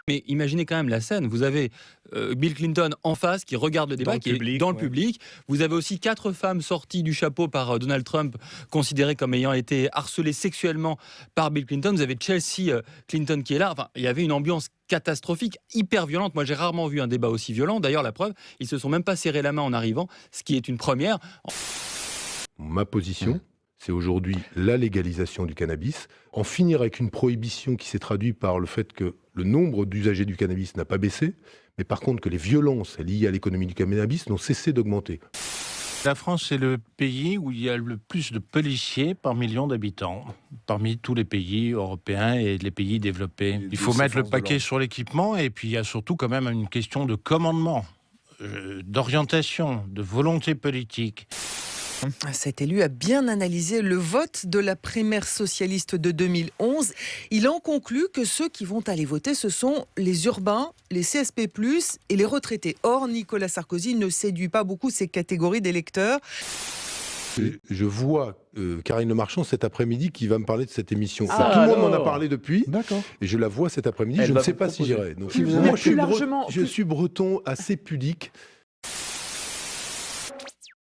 Mais imaginez quand même la scène. Vous avez Bill Clinton en face qui regarde le débat, qui est dans le public. Vous avez aussi 4 femmes sorties du chapeau par Donald Trump, considérées comme ayant été harcelées sexuellement par Bill Clinton. Vous avez Chelsea Clinton qui est là. Enfin, il y avait une ambiance catastrophique, hyper violente. Moi, j'ai rarement vu un débat aussi violent. D'ailleurs, la preuve, ils se sont même pas serré la main en arrivant, ce qui est une première. Ma position, c'est aujourd'hui la légalisation du cannabis, en finir avec une prohibition qui s'est traduite par le fait que le nombre d'usagers du cannabis n'a pas baissé, mais par contre que les violences liées à l'économie du cannabis n'ont cessé d'augmenter. La France est le pays où il y a le plus de policiers par million d'habitants, parmi tous les pays européens et les pays développés. Il faut mettre le paquet sur l'équipement, et puis il y a surtout quand même une question de commandement, d'orientation, de volonté politique. Cet élu a bien analysé le vote de la primaire socialiste de 2011. Il en conclut que ceux qui vont aller voter, ce sont les urbains, les CSP+, et les retraités. Or, Nicolas Sarkozy ne séduit pas beaucoup ces catégories d'électeurs. Je vois Karine Le Marchand cet après-midi qui va me parler de cette émission. Tout le monde m'en a parlé depuis. D'accord. Et je la vois cet après-midi. Je ne sais pas si j'irai. Donc, Si vous moi, êtes plus largement- je suis breton assez pudique.